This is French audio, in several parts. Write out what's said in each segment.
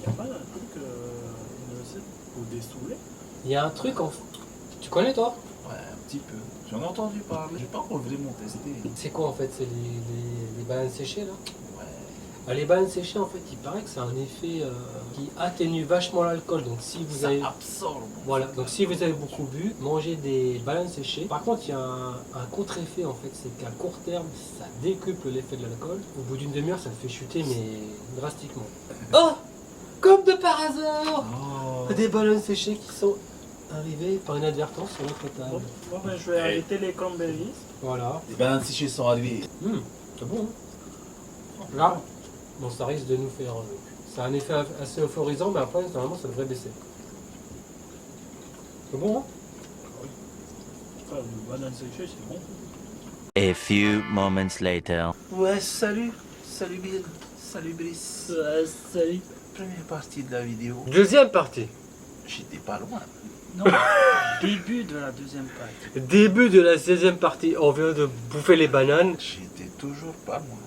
n'y a pas un truc, une recette pour des soulets? Il y a un truc en... Tu connais toi? Ouais, un petit peu. J'en ai entendu parler. J'ai pas encore vraiment testé. C'est quoi en fait? C'est les bananes séchées là? Ouais. Ah, les bananes séchées en fait il paraît que c'est un effet qui atténue vachement l'alcool. Donc si vous Ça avez... absorbe. Voilà, donc si vous avez beaucoup bu, mangez des bananes séchées. Par contre, il y a un contre-effet en fait, c'est qu'à court terme, ça décuple l'effet de l'alcool. Au bout d'une demi-heure, ça le fait chuter, mais drastiquement. Oh! Comme de par hasard! Oh. Des bananes séchées qui sont arrivées par inadvertance sur notre table. Bon, ben, je vais arrêter les cranberries. Voilà. Les bananes séchées sont arrivées. C'est bon, hein? Là, bon, ça risque de nous faire... ça a un effet assez euphorisant, mais après, normalement, ça devrait baisser. C'est bon, hein? Enfin, les bananes séchées, c'est bon. A few moments later. Ouais, salut. Salut Bill. Salut Brice. Salut. Première partie de la vidéo. Deuxième partie. J'étais pas loin. Non, début de la deuxième partie. Début de la 16e partie. On vient de bouffer les bananes, J'étais toujours pas loin.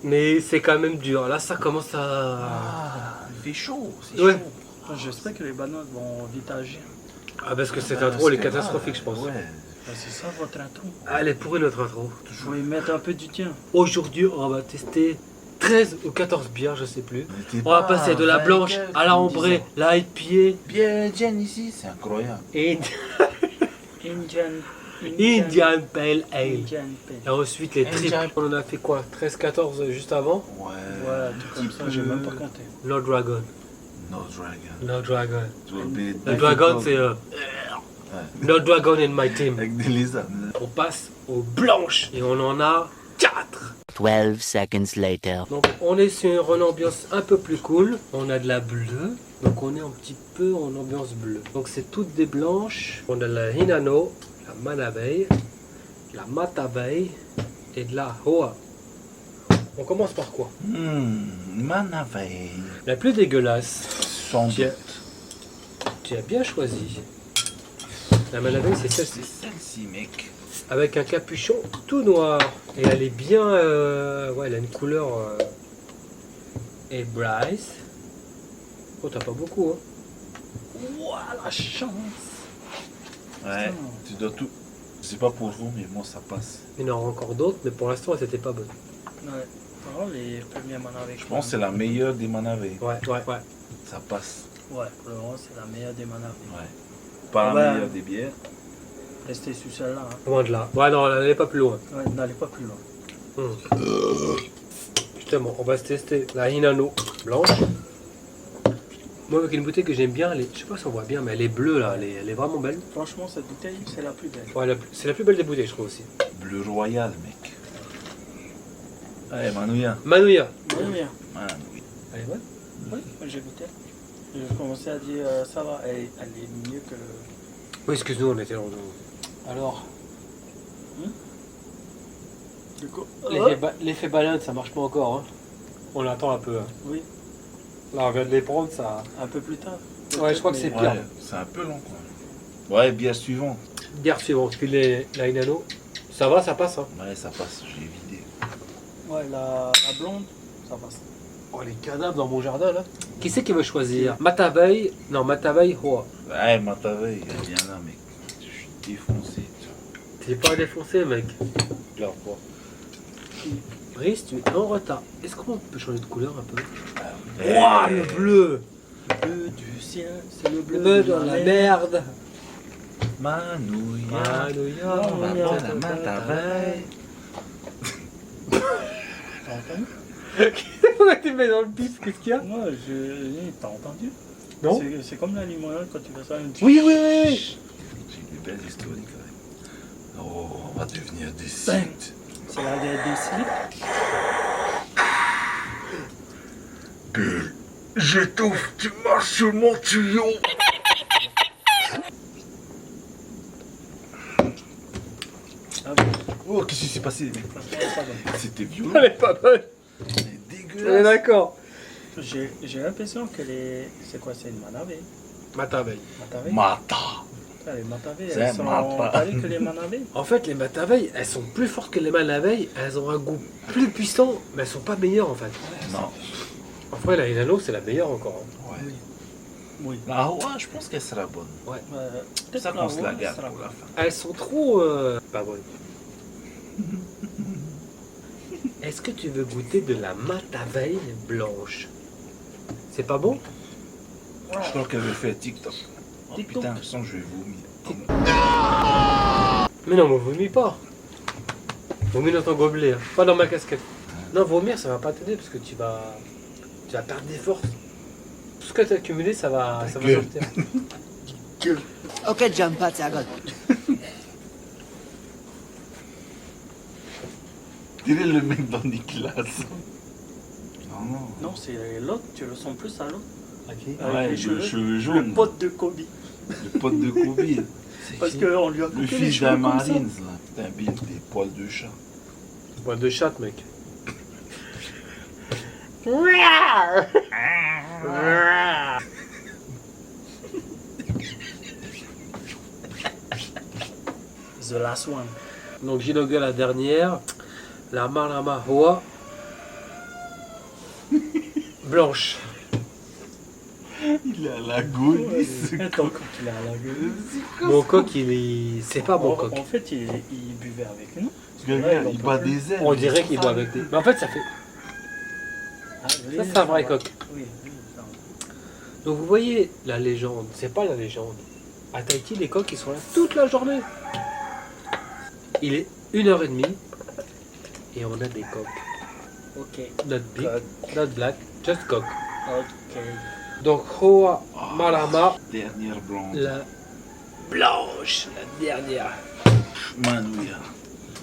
mais c'est quand même dur. Là, ça commence à... Ah, il fait chaud. C'est Ouais. chaud. Enfin, j'espère que les bananes vont vite agir. Ah, parce que cette Ah, intro, elle est c'était catastrophique, mal. je pense. Ouais. Ben, c'est ça votre intro. Ah, elle est pourrie, notre intro. Je vais mettre un peu du tien. Aujourd'hui, on va tester 13 ou 14 bières, je sais plus. On était On va pas passer de la à blanche 24, à la comme ambrée, disant. la IPA Bière indienne ici, c'est incroyable. et Indian Indian Pale Ale. Indian Pale. Et ensuite, les Indian. triples. On en a fait quoi? 13-14 juste avant? Ouais. Ouais, tout comme ça, j'ai même pas compté. No Dragon. No Dragon. No Dragon. Tu vas payer No Dragon, c'est... No Dragon in my team. Avec des lézards. On passe aux blanches et on en a 4. 12 seconds later. Donc on est sur une ambiance un peu plus cool. On a de la bleue. Donc on est un petit peu en ambiance bleue. Donc c'est toutes des blanches. On a la Hinano, la Manavei, la Matavei et de la Hoa. On commence par quoi? Manavei. La plus dégueulasse. Sans Tiens. doute. Tu as bien choisi. La Manavei c'est celle-ci. C'est celle-ci, mec. Avec un capuchon tout noir. Et elle est bien... ouais, elle a une couleur... Et Bryce. Oh, t'as pas beaucoup, hein. Ouah, la chance. Ouais, Putain. tu dois tout. C'est pas pour vous, mais moi ça passe. Il y en aura encore d'autres, mais pour l'instant, elles étaient pas bonnes. Ouais. Oh, les premiers manavés. Je pense que c'est la meilleure des Manavei. Ouais. Ça passe. Ouais, pour le moment, c'est la meilleure des manavés. Ouais. Pas la Ouais. meilleure des bières. Restez sur celle-là. Hein. Loin de là. Ouais, non, elle n'est pas plus loin. Ouais, n'allez pas plus loin. Justement, on va se tester la Hinano blanche. Moi, avec une bouteille que j'aime bien, je sais pas si on voit bien, mais elle est bleue là, elle est vraiment belle. Franchement, cette bouteille, c'est la plus belle. Ouais, c'est la plus belle des bouteilles, je trouve aussi. Bleu royal, mec. Ouais, Manouya. Manouya. Bien, bien. Manouya. Elle est bonne. Oui, j'ai goûté. J'ai commencé à dire, ça va, elle est mieux que... Oui, excuse-nous, on était dans... Alors Du coup... L'effet banane, ça marche pas encore. Hein. On attend un peu. Hein. Oui, Là, on vient de les prendre, ça... un peu plus tard. Ouais, je crois que c'est Mais- pire. Ouais, c'est un peu long quoi. Ouais, bière suivante. Bière suivante, puis la Hinano. Ça va, ça passe. Hein. Ouais, ça passe, j'ai vidé. Ouais, la blonde, ça passe. Oh, les cadavres dans mon jardin là. Qui c'est qui veut choisir? Matavei. Non, Matavei Hoa. Ouais, Matavei, elle vient là, mec. Je suis défoncé. T'es pas défoncé, mec. Regarde quoi. Brice, tu es en retard. Est-ce qu'on peut changer de couleur un peu? Ouah, le bleu. Le bleu du ciel, c'est le Le bleu bleu de dans la merde. Manouya. Manouya. On va prendre la Matavei. T'as entendu? Pourquoi tu mets dans le pif? Qu'est-ce qu'il y a? Moi, t'as entendu? Non? C'est comme la limonade quand tu fais ça. Oui, oui, oui. J'ai des belles histoires quand même. Oh, on va devenir des Bang. sites. C'est la des slips. Bill, j'étouffe, tu marches sur mon tuyau. Ah bon, Oh, qu'est-ce qui s'est passé, mec? franchement, c'est pas bon. C'était violent. Elle est pas bonne. C'est On est dégueulasse. d'accord. J'ai l'impression que les... C'est quoi, c'est une manavée? Matavei. Matavée? Mata. Les Matavées, C'est elles sont Mata. pareilles que les Manavées. En fait, les Matavei, elles sont plus fortes que les Manavei. Elles ont un goût plus puissant, mais elles sont pas meilleures en fait. Non. En vrai, la Hinano, c'est la meilleure encore. Hein. Ouais. Oui. La Hoa, je pense qu'elle sera bonne. C'est pour ça qu'on se la garde pour la fin. Elles sont trop... pas bonnes. Est-ce que tu veux goûter de la Matavei blanche? C'est pas bon? Je crois qu'elle veut faire TikTok. Oh, TikTok. putain, de toute façon, je vais vomir. Mais non, mais vomis pas. Vomis dans ton gobelet, hein. Pas dans ma casquette. Non, vomir, ça va pas t'aider parce que tu vas perdre des forces. Tout ce que tu as accumulé, ça va gueule. sortir. Ok, jump pas, Tiago. Dirais le mec dans Nicolas. Non, non. Non, c'est l'autre, tu le sens plus à l'autre. Ouais, les le cheveu Le jaune. pote de Kobe. Le pote de Kobe. C'est Parce qui? qu'on lui a Le coupé les fils cheveux d'un comme ça. Marines, là. Putain, Bill, des poils de chat. Boîte de chatte, mec. The last one. Donc j'inaugure la dernière. La Marama Hoa. Blanche. Il est à la gaulle. Attends, quand il a la gueule. Mon coq, il est... C'est pas mon coq. En fait, il buvait avec nous. Ce gars, il bat des ailes. On dirait qu'il boit avec des... Mais en fait, ça fait... Ah, oui, Ça, c'est un vrai va. coq. Oui, oui, ça va. Donc vous voyez, la légende, c'est pas la légende. À Tahiti, les coqs, ils sont là toute la journée. Il est 1h30 et on a des coqs. Ok. Not big, Coq. not black, just coq. Ok. Donc Hoa Marama, Dernière blonde. la blanche, la dernière. Manouya.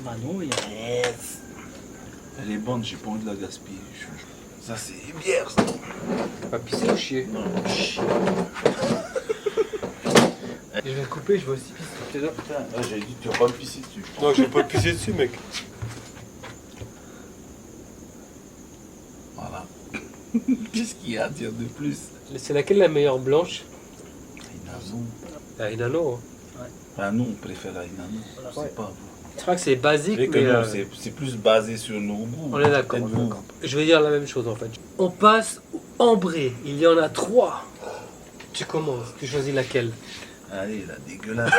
Manu, il y a... Yes. Elle est bonne, j'ai pas envie de la gaspiller. Ça, c'est bière, ça. Pas pisser ou chier? Non, Je vais couper, je vais aussi pisser. putain, là, j'avais dit, tu vas pas me pisser dessus. Non, je vais pas pisser dessus, mec. Voilà. Qu'est-ce qu'il y a à dire de plus? C'est laquelle la meilleure blanche? Inano. La Hinano. Hein. Enfin, nous, on préfère la Inano. Je Ouais. sais pas, vous. Je crois que c'est basique, C'est que mais... non, c'est plus basé sur nos goûts. On est d'accord. on est Êtes-vous? d'accord. Je vais dire la même chose en fait. On passe au ambré. Il y en a 3. Tu commences. Tu choisis laquelle? Allez, la dégueulasse.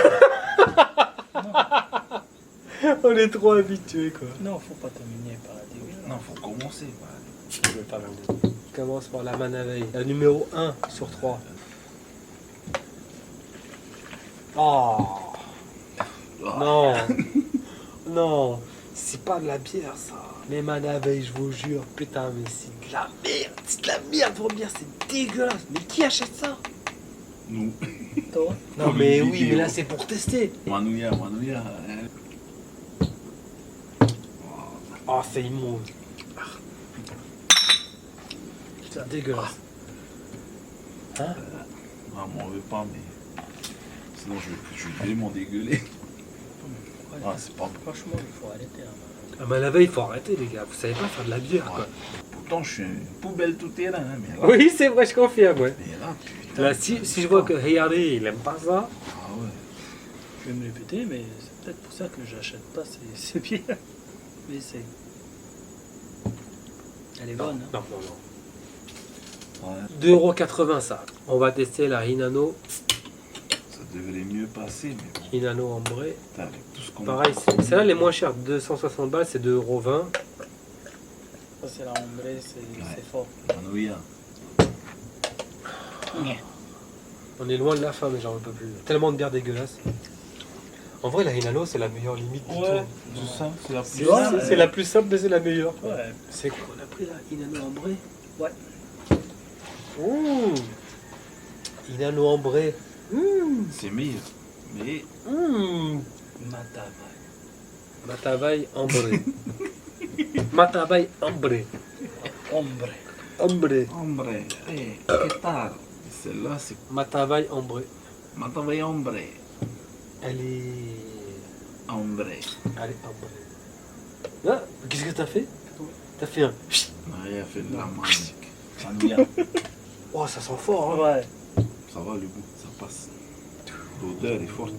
On est trop habitués quoi. Non, faut pas terminer par la dégueulasse. Non, faut commencer. Voilà. Je vais pas l'enlever. Je commence par la Manavei. La numéro 1 sur 3. Oh Ah, non. Non. C'est pas de la bière ça. Les Manavei, je vous jure. Putain mais c'est de la merde. C'est de la merde vos bières. C'est dégueulasse. Mais qui achète ça? nous. Toi? Non Comme mais une oui, vidéo. mais là c'est pour tester. Manouya, Manouya. Hein. Oh c'est immonde. C'est dégueulasse. Hein? Ah, m'en veux pas, mais. Sinon, je vais vraiment dégueuler. Ah, c'est pas bon. Franchement, il faut arrêter là. Ah mais la veille, il faut arrêter les gars, vous savez pas faire de la bière quoi. Pourtant, je suis une poubelle tout terrain, hein, mais là. Oui c'est vrai, je confirme ouais. Mais là, putain. Là si je vois que Hayari il aime pas ça, Ah ouais. Je vais me répéter, mais c'est peut-être pour ça que j'achète pas ces bières. Mais c'est... Elle est bonne. Hein. non. Ouais. 2,80€ ça. On va tester la Hinano, Ça devrait mieux passer, mais bon. Hinano ambré. Putain, avec tout ce qu'on Pareil, celle-là les moins chères, 260 balles c'est 2,20€. Ça, c'est la ombrée, c'est fort. Manouya. On est loin de la fin mais j'en peux plus. Tellement de bières dégueulasses. En vrai la Hinano c'est la meilleure limite du Ouais, tout. c'est ça, c'est la plus. C'est la plus simple mais c'est la meilleure. Ouais. C'est quoi on a pris la Hinano ambré? Ouais. Ouh Hinano ambré. C'est meilleur. Mais. Matavai. Matavai ambré. Matavai ambré. Ombre. Ambré. Hombre, eh, que tal? Celle-là, c'est. Matavai ambré. Matavai hombre. Elle est... Hombre. Elle est ambrée. Ah, qu'est-ce que t'as fait? T'as fait un... Maria fait de la musique. Manouya. Oh, ça sent fort, hein. Ouais. Ça va le goût, ça passe. L'odeur est forte.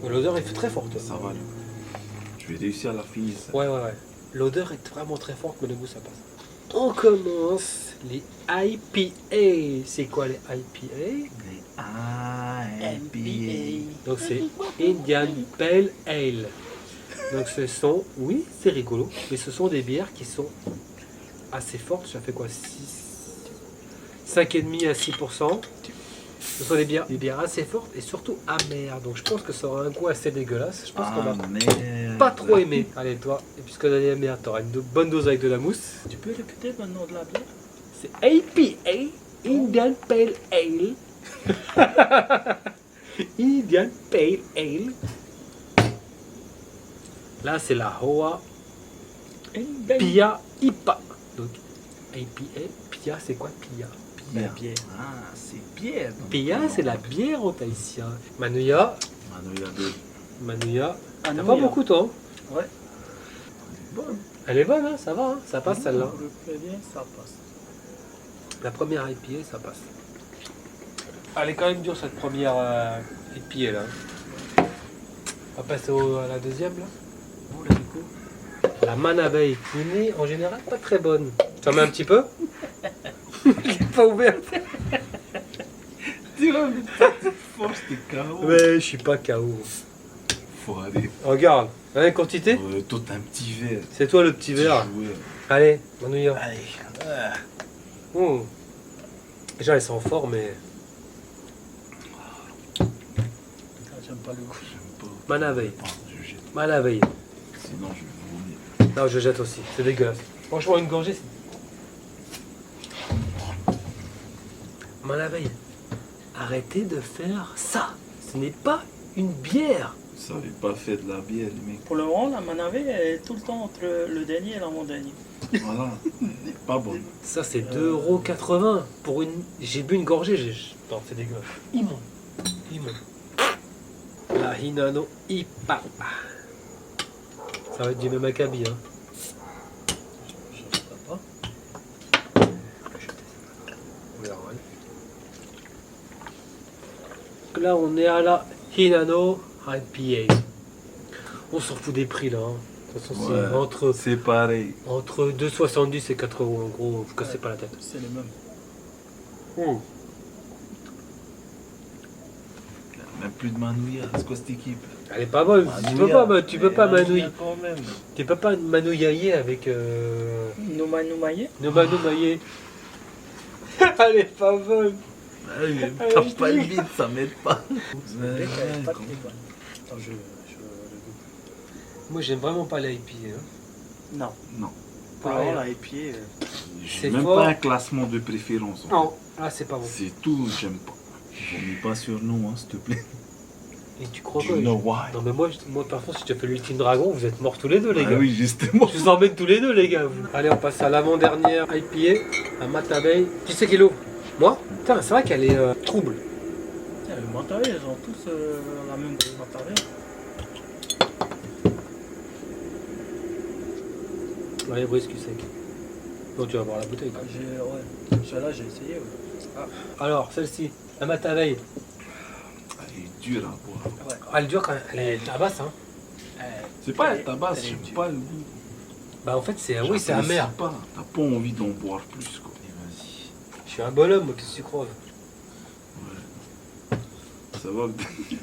L'odeur est très forte. Ça va le goût. Je vais réussir à la finir. Ça. Ouais. L'odeur est vraiment très forte, mais le goût, ça passe. On commence Les IPA. C'est quoi les IPA? Donc c'est Indian Pale Ale. Donc ce sont, oui c'est rigolo, mais ce sont des bières qui sont assez fortes. Ça fait quoi, 5,5 à 6%. Ce sont des bières assez fortes et surtout amères. Donc je pense que ça aura un goût assez dégueulasse. Je pense qu'on va pas trop aimer. Allez toi, et puisque on a des amères, tu auras une bonne dose avec de la mousse. Tu peux répéter le nom de la bière? C'est IPA, Indian Pale Ale. Indian Pale Ale. Là, c'est la Hoa Pia IPA. Donc, IPA, Pia, c'est quoi Pia? La bière. Ah, c'est bière. Pia, c'est la bière au Tahitien. Manouya, Ah, t'as non, pas il y a- beaucoup toi. Hein. Ouais. Elle est bonne, hein, ça va, hein, ça passe celle-là. Je le préviens, ça passe. La première IPA, ça passe. Elle est quand même dure cette première IPA là. On va passer à la deuxième là. Bon, là, du coup. La Manavei, qui n'est en général pas très bonne. Tu en mets un petit peu? J'ai pas ouvert. Tu vois, mais toi, tu forces tes KO. Mais je suis pas KO. Faut aller. Regarde, hein, quantité? Toi, t'as un petit verre. C'est toi le petit verre. joueur. Allez, Manouya. Allez. Oh. Déjà, elles sont forts, mais. Ah, j'aime pas le goût. J'aime pas. Manavei. Je jette. Manavei. Sinon, je vais vomir. Non, je jette aussi. C'est dégueulasse. Franchement, une gorgée, c'est. Manavei. Arrêtez de faire ça. Ce n'est pas une bière. Vous savez pas faire de la bière, les mecs. Pour le moment, la Manavei est tout le temps entre le dernier et l'avant-dernier. Voilà. Elle est pas bonne. Ça, c'est 2,80 € pour une. J'ai bu une gorgée. Non, c'est dégueulasse. Immonde. Immonde. La Hinano IPA. Ça va être du même acabit, hein. Je sais pas. On verra, ouais. Donc là, on est à la Hinano IPA. On s'en fout des prix là. Hein. De toute façon, Ouais. c'est C'est pareil. entre 2,70 et 4 € en gros. Vous cassez pas la tête. C'est les mêmes. Même plus de manouilla. C'est quoi cette équipe? Elle est pas bonne. Tu peux pas manouiller. quand même. Tu peux pas manouiller avec Noumaillé. Noumaillé. Elle est pas bonne. T'as pas le vide, ça m'aide pas. Pas très bonne. Attends, je le goûte. Moi, j'aime vraiment pas la IPA. Hein. Non. Non. Pour le Pareil, moment, hein. la IPA. J'ai C'est même fort. pas un classement de préférence. en Non, là, c'est pas bon. fait. C'est tout, j'aime pas. Vomis pas sur nous, hein, s'il te plaît. Et tu crois Do quoi you know why? Non, mais moi, par contre, si je te fais l'ultime dragon, vous êtes morts tous les deux, les Ah gars. oui, justement. Je vous emmène tous les deux, les gars. Vous. Allez, on passe à l'avant-dernière IPA, à Matavei. Qui c'est qui l'ouvre? Moi? Putain, c'est vrai qu'elle est trouble. Les Matavei, ils ont tous la même Matavei. Allez, brisque sec. Bon, tu vas voir la bouteille. Quoi. Ouais. Celle-là, j'ai essayé. Ouais. Alors, celle-ci, la Matavei. Elle est dure à boire. Ouais. Elle dure quand même. Elle est tabasse, hein. C'est pas Elle un est- tabac, elle est j'aime dure. pas le goût. Bah, en fait, c'est oui, c'est J'apprécie amer. pas. T'as pas envie d'en boire plus, quoi. Et vas-y. Je suis un bonhomme, moi, qu'est-ce que tu crois? Ça va. Les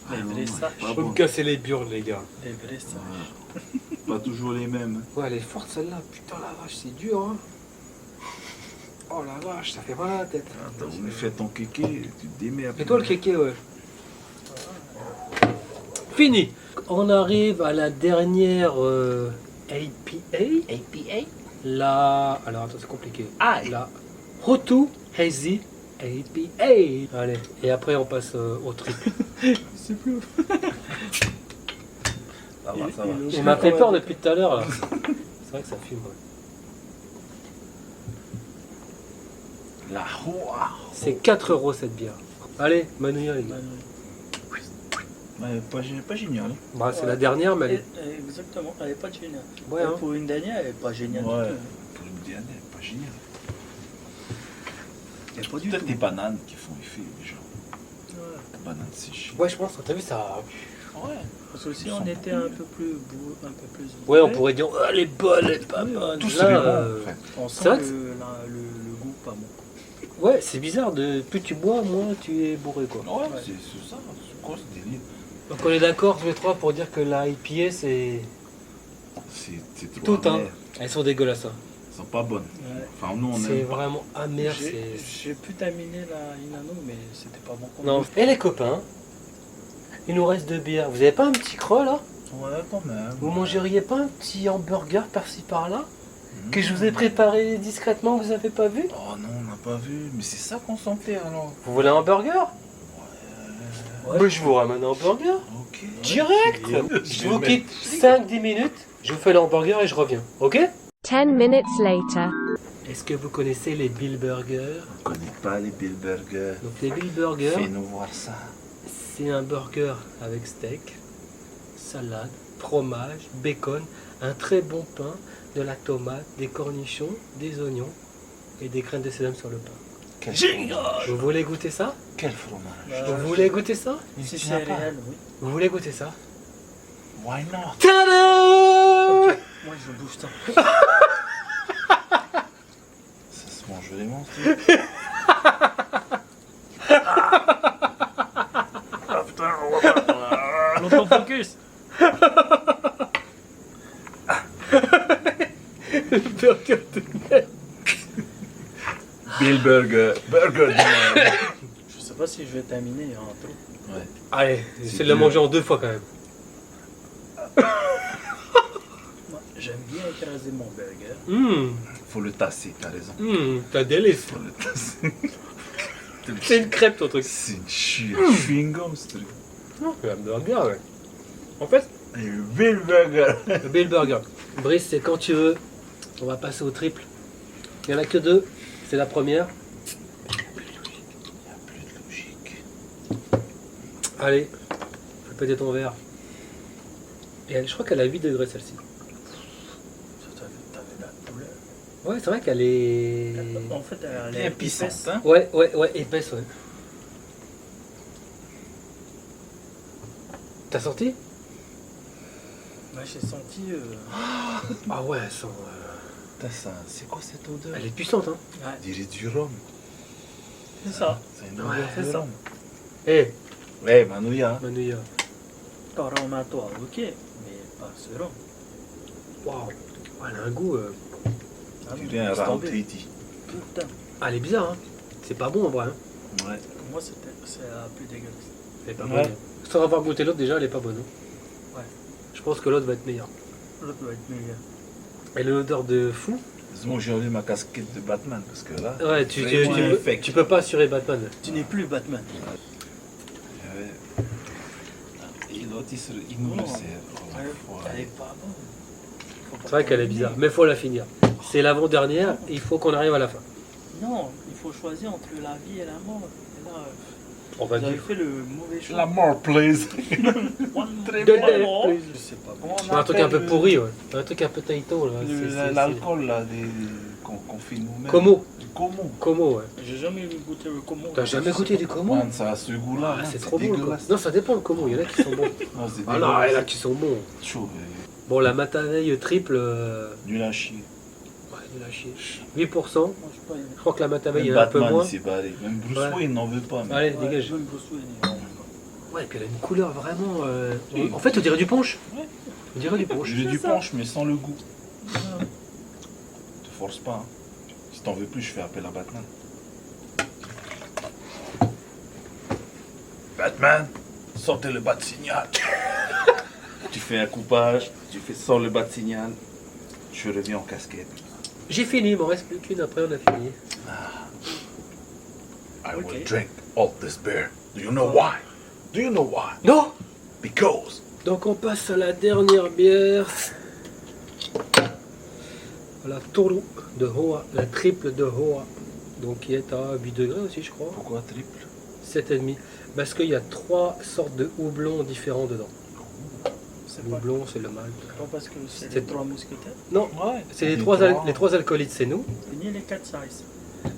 Ah non, vrais elle est sages. pas Faut bonne. me casser les burnes, les gars. Les vrais sages. Ouais. Pas toujours les mêmes. Ouais, elle est forte celle-là. Putain, la vache, c'est dur, hein. Oh la vache, ça fait mal à la tête. T'as voulu faire ton kéké, tu te démerdes. Et toi, le kéké, ouais. Fini. On arrive à la dernière APA. La. Alors, attends, c'est compliqué. Ah, La Hotu Hazy APA. Allez, et après, on passe au triple. c'est plus. Ça va, ça va. Il m'a fait peur depuis tout à l'heure, là. C'est vrai que ça fume, ouais. La Hoa. C'est 4 € cette bière. Allez, Manouya, les gars. Ouais, pas génial. Bah, c'est la dernière, mais elle est. Exactement, elle est pas géniale. Ouais, hein. Pour une dernière, elle est pas géniale. Ouais. du tout. Pour une dernière, pas génial. Elle est pas du Peut-être tout. des bananes qui font effet, déjà. Ouais. Des bananes séchées. Ouais, je pense, t'as vu ça. Ouais. Parce que si on était un peu plus Ouais, on ouvert, pourrait dire, oh, elle est bonne, elle est pas bonne. Tout Là, serait bon, en fait. on C'est sent vrai que le goût pas bon. Ouais, c'est bizarre, plus tu bois, moins tu es bourré, quoi. Ouais, c'est ça. C'est quoi ce délire? Donc on est d'accord tous les trois pour dire que la IPA, c'est C'est trop tout, hein. amer. Elles sont dégueulasses, hein. Elles sont pas bonnes. Ouais. Enfin, nous, on C'est aime pas. vraiment amer, J'ai c'est... j'ai pu terminer la Inano, mais c'était pas bon. comme Non. goût. Et les copains, il nous reste 2 bières. Vous avez pas un petit creux, là? Ouais, quand même. Vous mangeriez pas un petit hamburger par-ci par-là? Que je vous ai préparé discrètement, vous avez pas vu? Oh non, on n'a pas vu. Mais c'est ça qu'on sentait alors. Vous voulez un hamburger? Ouais. Bah, je vous ramène un hamburger. Ok. Direct. Je vous quitte 5-10 minutes, je vous fais le hamburger et je reviens, ok? 10 minutes later. Est-ce que vous connaissez les Bill Burgers? On connaît pas les Bill Burgers. Donc les Bill Burgers, Fais-nous voir ça. c'est un burger avec steak, salade, fromage, bacon, un très bon pain, de la tomate, des cornichons, des oignons et des graines de sésame sur le pain. Quel Vous voulez goûter ça? Quel fromage. Bah, Vous voulez goûter ça? Si Tu c'est n'as pas. réel, oui. Vous voulez goûter ça? Why not? Tada! Moi, je bouge ça. Ça se mange vraiment, Ah putain, on va pas. L'autofocus. Burger de merde. Bill Burger. Burger de merde. Je sais pas si je vais terminer en trop. Ouais. Allez, j'essaie de le manger en 2 fois quand même. Moi, j'aime bien écraser mon burger. Faut le tasser, t'as raison. T'as délice. Faut le tasser. C'est une crêpe ton truc. C'est une chewing gum ce truc. Non, c'est un burger, ouais. En fait, Et Bill Burger. le Bill Burger. Brice, c'est quand tu veux. On va passer au triple. Il n'y en a que 2. C'est la première. Il n'y a plus de logique. Allez, fais péter ton verre. Et je crois qu'elle a 8 degrés celle-ci. T'avais la douleur. Ouais, c'est vrai qu'elle est. En fait, elle Bien est puissante, épaisse. hein. Ouais, épaisse, ouais. T'as senti? Ouais, j'ai senti. Ah ouais, elle sent. Putain, ça, c'est quoi cette odeur? Elle est puissante, hein. Ouais, On dirait du rhum. c'est ça. C'est une Ouais, odeur c'est de ça. rhum. Eh, Ouais, Manouya. Manouya. Toronto, ok, mais pas ce rhum. Waouh. Ouais, elle a un goût. Ah, Tu non, dirais un laisse round tomber. Tahiti. Putain, Ah, elle est bizarre, hein. C'est pas bon en vrai. Hein. Ouais. pour moi, c'est la plus dégueulasse. Elle est pas Ouais. bonne. Sans avoir goûté l'autre, déjà, elle est pas bonne. Hein. Ouais. Je pense que l'autre va être meilleur. L'autre doit être meilleur. Elle a une odeur de fou. Heureusement que j'ai enlevé ma casquette de Batman parce que là. Ouais, tu vraiment peux, fake. tu peux pas assurer Batman. Tu n'es plus Batman. Ouais. Et l'autre, il nous le Non. sert. Elle est pas bonne. Faut pas C'est vrai qu'elle est bizarre, mais faut la finir. C'est l'avant-dernière, il faut qu'on arrive à la fin. Non, il faut choisir entre la vie et la mort. Et là, On va vous avez dire. fait le mauvais choix. La mort, please. Très De- bon. de- C'est pas On bon. Un truc un peu appelle pourri, ouais. Un truc un peu taito, là. L'alcool là, qu'on fait nous-mêmes. Como. Como. Como, ouais. J'ai jamais goûté le Como. T'as jamais goûté du Como? Man, ça a ce goût-là. Ah, man, c'est trop bon, le Como. dégueulasse. Non, ça dépend le Como, il y en a qui sont bons. Non, c'est Ah non, il y en a dégueulasse. qui sont bons. Chaud, Bon, la Mataveille triple, nul à chier. ouais, nul à chier. 8%. Moi, je suis pas aimé. Je crois que la Mataveille Même est un peu Batman, moins. il s'est barré. Même Bruce Ouais. Wayne n'en veut pas. mais- Allez, Ouais, dégage. même Bruce Wayne, il est bon. Ouais, et puis elle a une couleur vraiment. En fait, on dirait du punch. Ouais. On dirait du punch. J'ai du ça. punch, mais sans le goût. Te force pas. Hein. Si t'en veux plus, je fais appel à Batman. Batman, sortez le bas de signal. Tu fais un coupage, tu fais sans le bas de signal. Je reviens en casquette. J'ai fini, il m'en reste plus qu'une, après on a fini. I Ok. will drink all this beer. Do you know why? Do you know why? Non! Because. Donc on passe à la dernière bière. La Toro de Hoa, la triple de Hoa. Donc qui est à 8 degrés aussi, je crois. Pourquoi triple? 7,5. Parce qu'il y a 3 sortes de houblons différents dedans. C'est Le pas, houblon, c'est le malt. pas parce que c'est C'est- les trois mousquetaires. Non, Ouais. c'est les trois alcoolites, c'est nous. Ni les 4 sizes.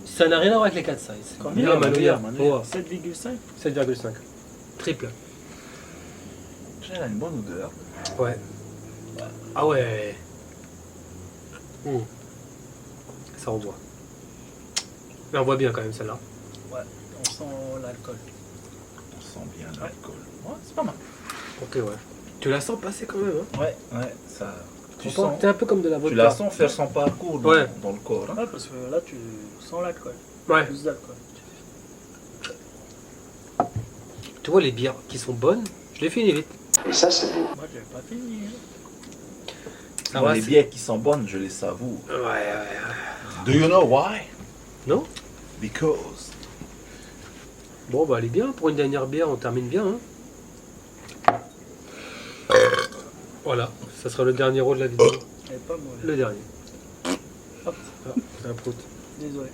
Ça n'a rien à voir avec les 4 sizes. Combien? Non, Manouya, Manouya. Hoa, 7,5. 7,5. Triple. Elle a une bonne odeur. Ouais. Ah ouais. Ça on voit. Mais on voit bien quand même celle-là. Ouais, on sent l'alcool. On sent bien l'alcool. Ouais, c'est pas mal. Ok, ouais. Tu la sens passer quand même, hein. Ouais, ça. Tu Franchement, sens. t'es un peu comme de la vodka. Tu la sens faire son parcours dans, Ouais. dans le corps. Hein. Ouais, parce que là, tu sens l'alcool. Ouais. Plus d'alcool. Tu vois les bières qui sont bonnes, je les finis vite. Moi, j'avais pas fini. Hein. Ça Moi, va, les c'est- bières qui sont bonnes, je les savoure. Ouais. Do you know why? Non? Because. Bon, bah elle est bien. Pour une dernière bière, on termine bien. Hein. Voilà, ça sera le dernier rôle de la vidéo. Elle est pas mauvaise. Le dernier. Hop, Ah, c'est un prout. désolé.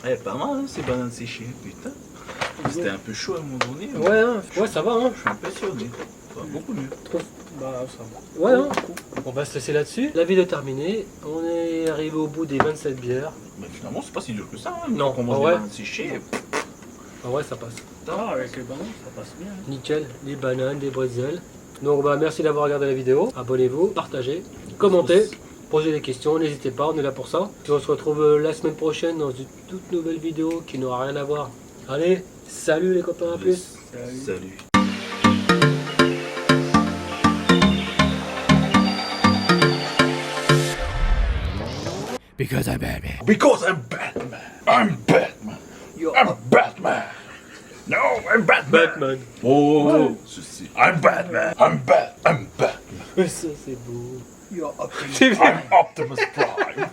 Eh, pas mal, hein, ces bananes séchées, putain. C'était un peu chaud à un moment donné. mais Ouais, hein. Ouais, ça va. Hein. Je suis impressionné. Ça va beaucoup mieux. Bah, ça va. Ouais, hein. On va se laisser là-dessus. La vidéo est terminée. On est arrivé au bout des 27 bières. Mais finalement, c'est pas si dur que ça. Hein. Non, Quand on mange ah des ouais. bananes séchées. Ah ouais, ça passe. Ah, avec les bananes, ça passe bien. Hein. Nickel, des bananes, des bretzels. Donc bah merci d'avoir regardé la vidéo. Abonnez-vous, partagez, commentez, posez des questions, n'hésitez pas, on est là pour ça. Puis on se retrouve la semaine prochaine dans une toute nouvelle vidéo qui n'aura rien à voir. Allez, salut les copains, à plus. Salut. Because I'm Batman. Because I'm Batman. I'm Batman. I'm Batman. No, I'm Batman. Batman. Oh, ceci. I'm Batman. I'm Batman. Ça c'est beau. You're up. I'm Optimus Prime.